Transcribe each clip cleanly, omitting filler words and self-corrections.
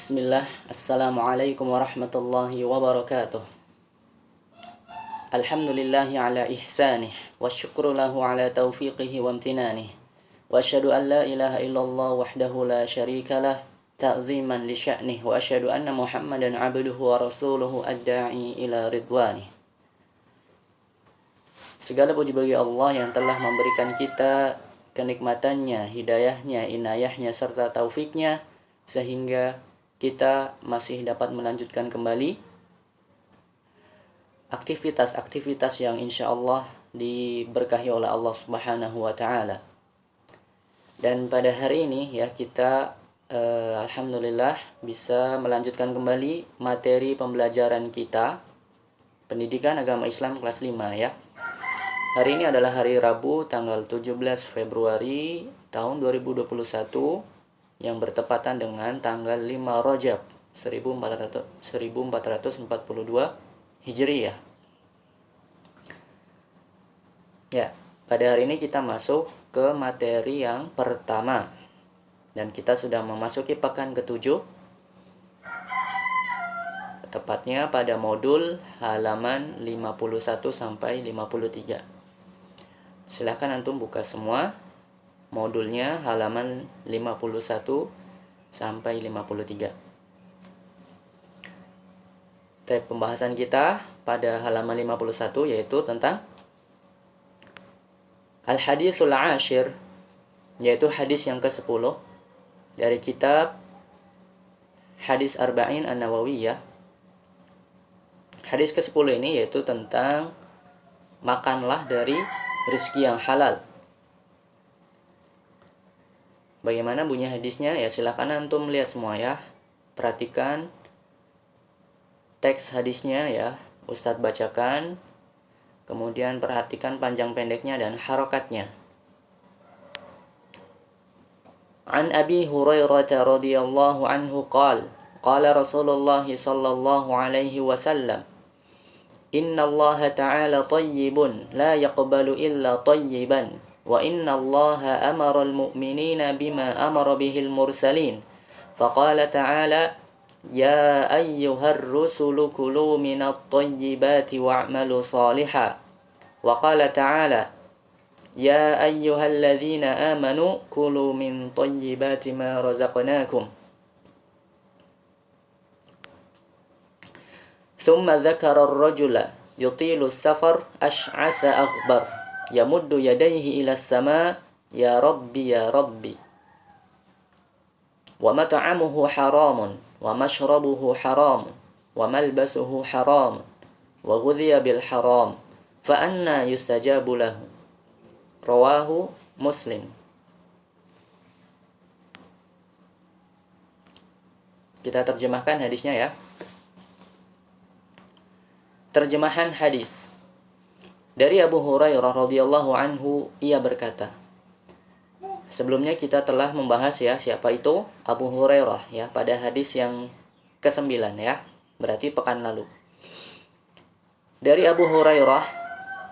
Bismillah, Assalamualaikum warahmatullahi wabarakatuh. Alhamdulillahi ala ihsanih, wa syukru lahu ala taufiqihi wa amtinanih. Wa asyhadu an la ilaha illallah wahdahu la syarika lah, ta'ziman li sya'nih. Wa asyhadu anna Muhammadan abduhu wa rasuluhu ad-da'i ila ridwanih. Segala puji bagi Allah yang telah memberikan kita kenikmatannya, hidayahnya, inayahnya, serta taufiknya, sehingga kita masih dapat melanjutkan kembali aktivitas-aktivitas yang insya Allah diberkahi oleh Allah Subhanahu wa Ta'ala. Dan pada hari ini ya kita alhamdulillah bisa melanjutkan kembali materi pembelajaran kita Pendidikan Agama Islam kelas 5 ya. Hari ini adalah hari Rabu tanggal 17 Februari tahun 2021 yang bertepatan dengan tanggal 5 Rajab 1442 Hijriyah. Ya, pada hari ini kita masuk ke materi yang pertama. Dan kita sudah memasuki pekan ke-7. Tepatnya pada modul halaman 51 sampai 53. Silahkan antum buka semua modulnya halaman 51 sampai 53. Pembahasan kita pada halaman 51 yaitu tentang Al-Hadithul Ashir, yaitu hadis yang ke-10 dari kitab Hadis Arba'in An-Nawawiyah. Hadis ke-10 ini yaitu tentang makanlah dari rezeki yang halal. Bagaimana bunyi hadisnya? Ya silahkan antum lihat semua ya. Perhatikan teks hadisnya ya, Ustadz bacakan. Kemudian perhatikan panjang pendeknya dan harokatnya. An Abi Hurairah radhiyallahu anhu qala Rasulullah sallallahu alaihi wasallam, Inna Allah ta'ala tayyibun la yaqbalu illa tayyiban. Wa inna Allah amara al-mu'minina bima amara bihil mursalin. Faqala ta'ala, Ya ayyuhar rusulu kulu minat tayyibati wa'malu saliha. Wa qala ta'ala, Ya ayyuhalladzina amanu kulu min tayyibati ma razaqnakum. Thumma dhakara ar-rajula yutilu as-safar ash'atha aghbar yamuddu yadayhi ila as-sama ya rabbi ya rabbi. Wa mat'amuhu haramun wa mashrabuhu haram wa malbasuhu haram wa ghudhiya bil haram fa anna yustajabu lahu. Rawahu Muslim. Kita terjemahkan hadisnya ya. Terjemahan hadis dari Abu Hurairah radhiyallahu anhu, ia berkata. Sebelumnya kita telah membahas ya siapa itu Abu Hurairah ya pada hadis yang ke-9 ya. Berarti pekan lalu. Dari Abu Hurairah,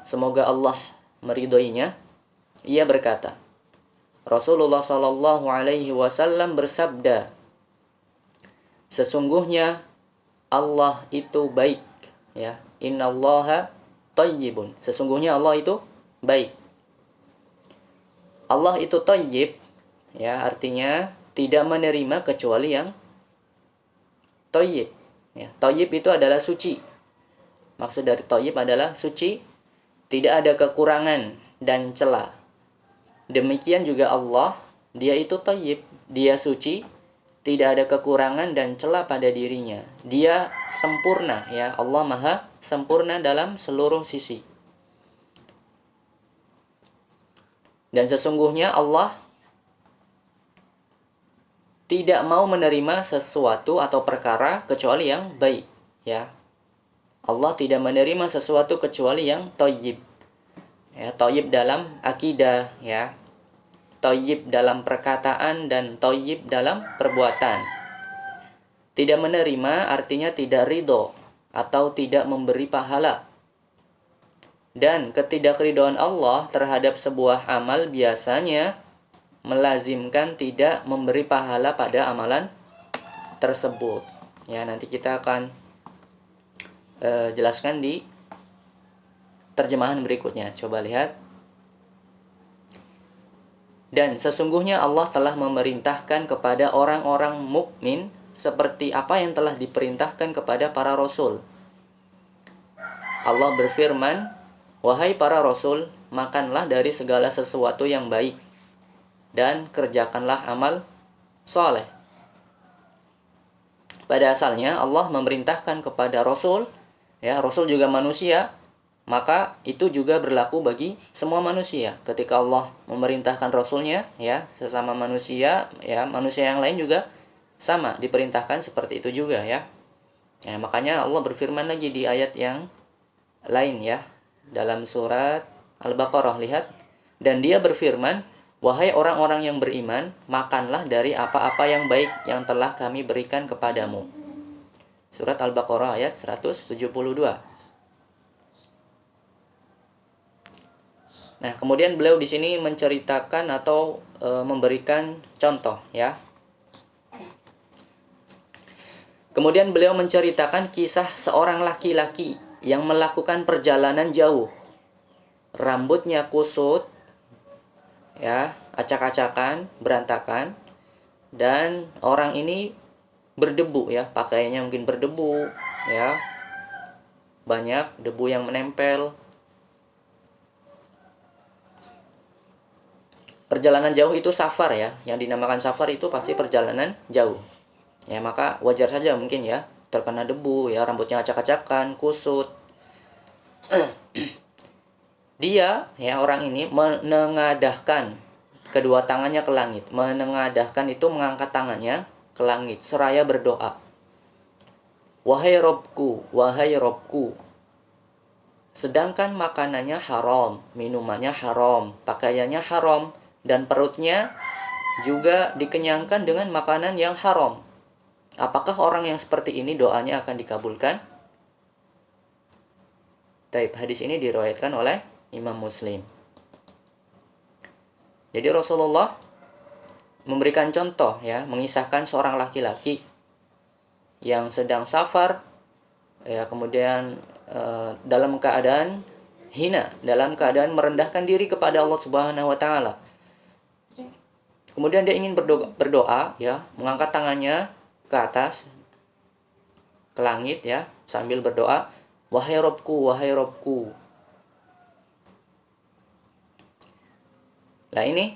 semoga Allah meridhoinya, ia berkata, Rasulullah sallallahu alaihi wasallam bersabda, sesungguhnya Allah itu baik ya. Innallaha tayyibun. Sesungguhnya Allah itu baik. Allah itu thayyib ya, artinya tidak menerima kecuali yang thayyib ya. Thayyib itu adalah suci. Maksud dari thayyib adalah suci, tidak ada kekurangan dan cela. Demikian juga Allah, dia itu thayyib, dia suci, tidak ada kekurangan dan cela pada dirinya. Dia sempurna ya, Allah Maha sempurna dalam seluruh sisi. Dan sesungguhnya Allah tidak mau menerima sesuatu atau perkara kecuali yang baik ya. Allah tidak menerima sesuatu kecuali yang thayyib. Ya, thayyib dalam akidah ya. Thayyib dalam perkataan dan thayyib dalam perbuatan. Tidak menerima artinya tidak ridho atau tidak memberi pahala. Dan ketidakridhaan Allah terhadap sebuah amal biasanya melazimkan tidak memberi pahala pada amalan tersebut. Ya, nanti kita akan jelaskan di terjemahan berikutnya. Coba lihat. Dan sesungguhnya Allah telah memerintahkan kepada orang-orang mukmin seperti apa yang telah diperintahkan kepada para rasul. Allah berfirman, "Wahai para rasul, makanlah dari segala sesuatu yang baik dan kerjakanlah amal soleh." Pada asalnya Allah memerintahkan kepada rasul, ya, rasul juga manusia, maka itu juga berlaku bagi semua manusia. Ketika Allah memerintahkan rasulnya, ya, sesama manusia, ya, manusia yang lain juga sama diperintahkan seperti itu juga, ya. Ya, makanya Allah berfirman lagi di ayat yang lain, ya, dalam surat Al-Baqarah, lihat. Dan dia berfirman, "Wahai orang-orang yang beriman, makanlah dari apa-apa yang baik yang telah kami berikan kepadamu." Surat Al-Baqarah ayat 172. Nah, kemudian beliau di sini menceritakan atau memberikan contoh, ya. Kemudian beliau menceritakan kisah seorang laki-laki yang melakukan perjalanan jauh. Rambutnya kusut, ya, acak-acakan, berantakan, dan orang ini berdebu, ya, pakaiannya mungkin berdebu, ya, banyak debu yang menempel. Perjalanan jauh itu safar, ya, yang dinamakan safar itu pasti perjalanan jauh, ya, maka wajar saja mungkin, ya, terkena debu, ya, rambutnya acak-acakan, kusut. Dia, ya, orang ini menengadahkan kedua tangannya ke langit. Menengadahkan itu mengangkat tangannya ke langit seraya berdoa, "Wahai Robku, wahai Robku." Sedangkan makanannya haram, minumannya haram, pakaiannya haram, dan perutnya juga dikenyangkan dengan makanan yang haram. Apakah orang yang seperti ini doanya akan dikabulkan? Taib, hadis ini diriwayatkan oleh Imam Muslim. Jadi Rasulullah memberikan contoh, ya, mengisahkan seorang laki-laki yang sedang safar, ya, kemudian dalam keadaan hina, dalam keadaan merendahkan diri kepada Allah Subhanahu wa taala. Kemudian dia ingin berdoa, ya, mengangkat tangannya ke atas ke langit, ya, sambil berdoa, "Wahai Robku, wahai Robku." Nah, ini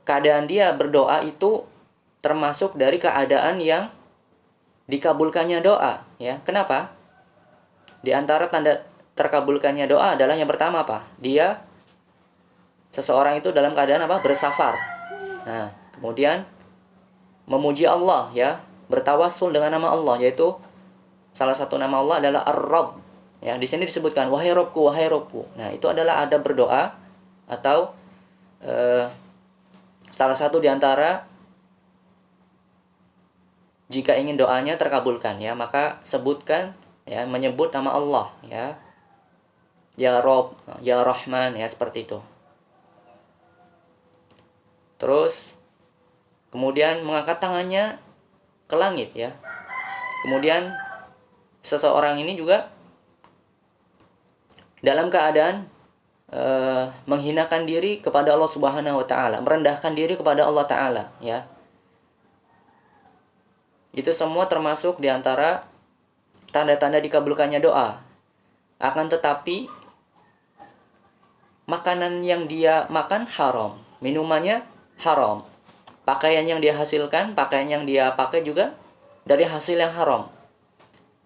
keadaan dia berdoa itu termasuk dari keadaan yang dikabulkannya doa, ya. Kenapa? Di antara tanda terkabulkannya doa adalah yang pertama apa? Seseorang itu dalam keadaan apa? Bersafar. Nah, kemudian memuji Allah, ya, bertawassul dengan nama Allah, yaitu salah satu nama Allah adalah Ar-Rabb. Ya, di sini disebutkan "Wahai Robku, wahai Robku." Nah, itu adalah adab berdoa atau salah satu di antara jika ingin doanya terkabulkan, ya, maka sebutkan, ya, menyebut nama Allah, ya. Ya Rob, ya Rahman, ya, seperti itu. Terus kemudian mengangkat tangannya ke langit, ya. Kemudian seseorang ini juga dalam keadaan menghinakan diri kepada Allah Subhanahu wa taala, merendahkan diri kepada Allah taala, ya. Itu semua termasuk di antara tanda-tanda dikabulkannya doa. Akan tetapi makanan yang dia makan haram, minumannya haram, pakaian yang dia hasilkan, pakaian yang dia pakai juga dari hasil yang haram.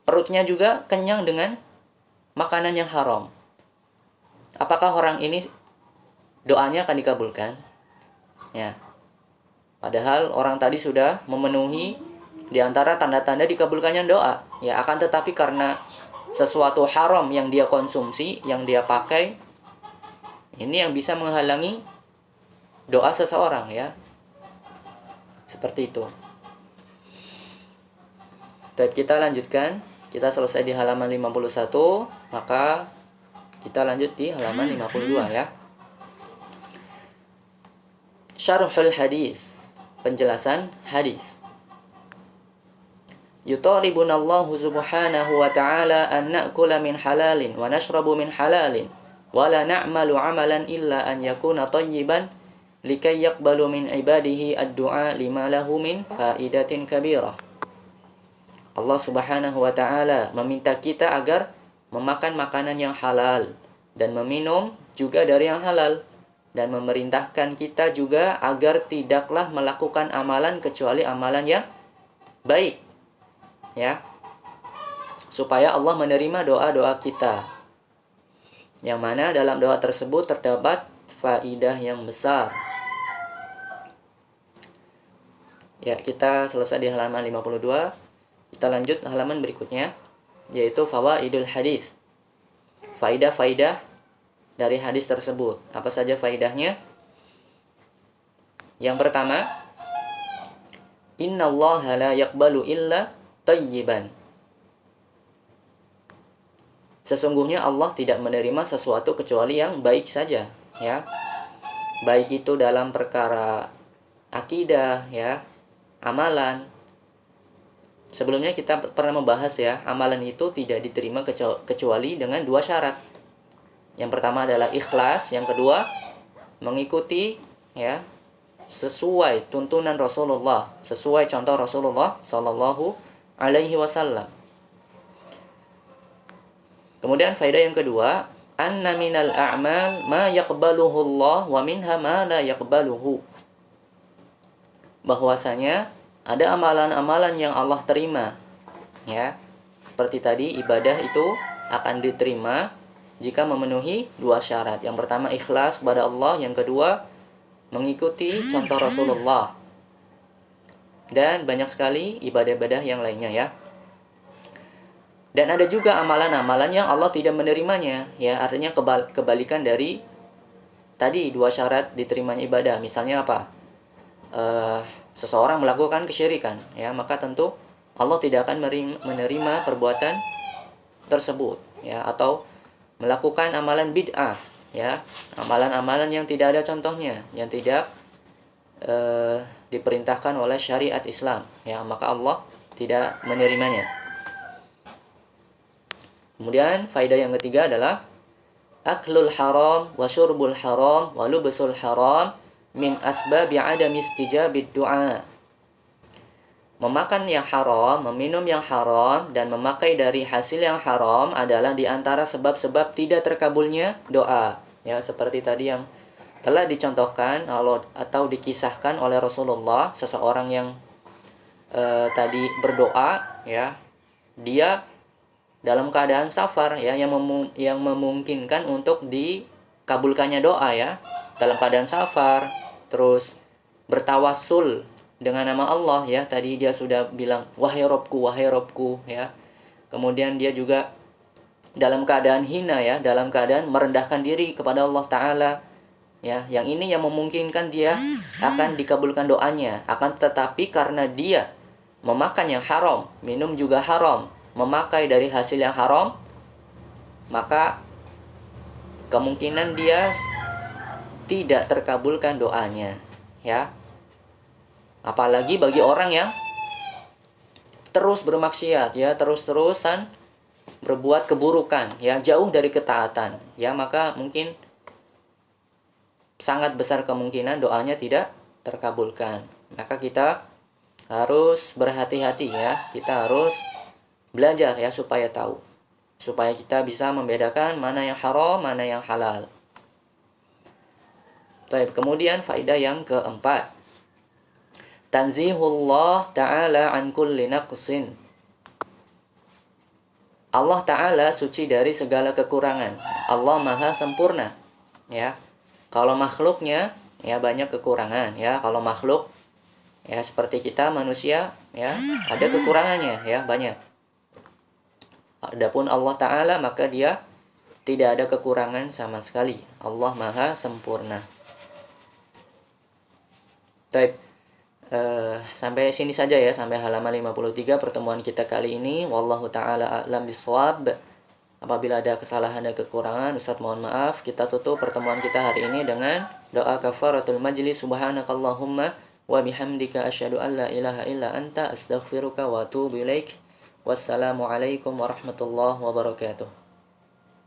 Perutnya juga kenyang dengan makanan yang haram. Apakah orang ini doanya akan dikabulkan? Ya. Padahal orang tadi sudah memenuhi di antara tanda-tanda dikabulkannya doa. Ya, akan tetapi karena sesuatu haram yang dia konsumsi, yang dia pakai, ini yang bisa menghalangi doa seseorang, ya. Seperti itu. Baik, kita lanjutkan. Kita selesai di halaman 51, maka kita lanjut di halaman 52, ya. Syarhul hadis, penjelasan hadis. yutalibuna Allah subhanahu wa ta'ala an na'kula min halalin wa nashrabu min halalin wa la na'malu amalan illa an yakuna tayyiban likai yaqbalu min ibadihi ad-du'a lima lahu min faidatin kabirah. Allah subhanahu wa ta'ala meminta kita agar memakan makanan yang halal dan meminum juga dari yang halal, dan memerintahkan kita juga agar tidaklah melakukan amalan kecuali amalan yang baik, ya, supaya Allah menerima doa-doa kita, yang mana dalam doa tersebut terdapat faidah yang besar. Ya, kita selesai di halaman 52. Kita lanjut halaman berikutnya, yaitu fawaidul hadis. Faidah-faidah dari hadis tersebut. Apa saja faidahnya? Yang pertama, innallaha la yaqbalu illa tayyiban. Sesungguhnya Allah tidak menerima sesuatu kecuali yang baik saja, ya. Baik itu dalam perkara akidah, ya, amalan. Sebelumnya kita pernah membahas, ya, amalan itu tidak diterima kecuali dengan dua syarat. Yang pertama adalah ikhlas, yang kedua mengikuti, ya, sesuai tuntunan Rasulullah, sesuai contoh Rasulullah sallallahu alaihi wasallam. Kemudian faedah yang kedua, anna minal a'mal ma yaqbaluhu Allah wa minha ma la yaqbaluhu. Bahwasanya ada amalan-amalan yang Allah terima, ya. Seperti tadi, ibadah itu akan diterima jika memenuhi dua syarat. Yang pertama ikhlas kepada Allah, yang kedua mengikuti contoh Rasulullah. Dan banyak sekali ibadah-ibadah yang lainnya, ya. Dan ada juga amalan-amalan yang Allah tidak menerimanya, ya, artinya kebalikan dari tadi dua syarat diterimanya ibadah. Misalnya apa? Seseorang melakukan kesyirikan, ya, maka tentu Allah tidak akan menerima perbuatan tersebut, ya, atau melakukan amalan bid'ah, ya, amalan-amalan yang tidak ada contohnya, yang tidak diperintahkan oleh syariat Islam, ya, maka Allah tidak menerimanya. Kemudian faedah yang ketiga adalah aklul haram wa syurbul haram wa lubsul haram min asbabi adami istijabid du'a. Memakan yang haram, meminum yang haram, dan memakai dari hasil yang haram adalah di antara sebab-sebab tidak terkabulnya doa. Ya, seperti tadi yang telah dicontohkan atau dikisahkan oleh Rasulullah, seseorang yang tadi berdoa, ya, dia dalam keadaan safar, ya, yang memungkinkan untuk dikabulkannya doa, ya, dalam keadaan safar, terus bertawassul dengan nama Allah, ya. Tadi dia sudah bilang wahai Robku, ya. Kemudian dia juga dalam keadaan hina, ya, dalam keadaan merendahkan diri kepada Allah Ta'ala, ya. Yang ini yang memungkinkan dia akan dikabulkan doanya. Akan tetapi karena dia memakan yang haram, minum juga haram, memakai dari hasil yang haram, maka kemungkinan dia tidak terkabulkan doanya, ya. Apalagi bagi orang yang terus bermaksiat, ya, terus-terusan berbuat keburukan, ya, jauh dari ketaatan, ya, maka mungkin sangat besar kemungkinan doanya tidak terkabulkan. Maka kita harus berhati-hati, ya. Kita harus belajar, ya, supaya tahu, supaya kita bisa membedakan mana yang haram, mana yang halal. Baik, kemudian faedah yang keempat, tanzihullah ta'ala an kulli naqsin. Allah Ta'ala suci dari segala kekurangan. Allah Maha sempurna, ya. Kalau makhluknya, ya, banyak kekurangan, ya. Kalau makhluk, ya, seperti kita manusia, ya, ada kekurangannya, ya, banyak. Adapun Allah Ta'ala, maka dia tidak ada kekurangan sama sekali. Allah Maha sempurna. Baik, sampai sini saja, ya, sampai halaman 53 pertemuan kita kali ini. Wallahu ta'ala a'lam bishawab. Apabila ada kesalahan dan kekurangan, Ustaz mohon maaf. Kita tutup pertemuan kita hari ini dengan doa kafaratul majlis. Subhanakallahumma wa bihamdika asyhadu an la ilaha illa anta astaghfiruka wa atubu ilaik. Wassalamualaikum warahmatullahi wabarakatuh.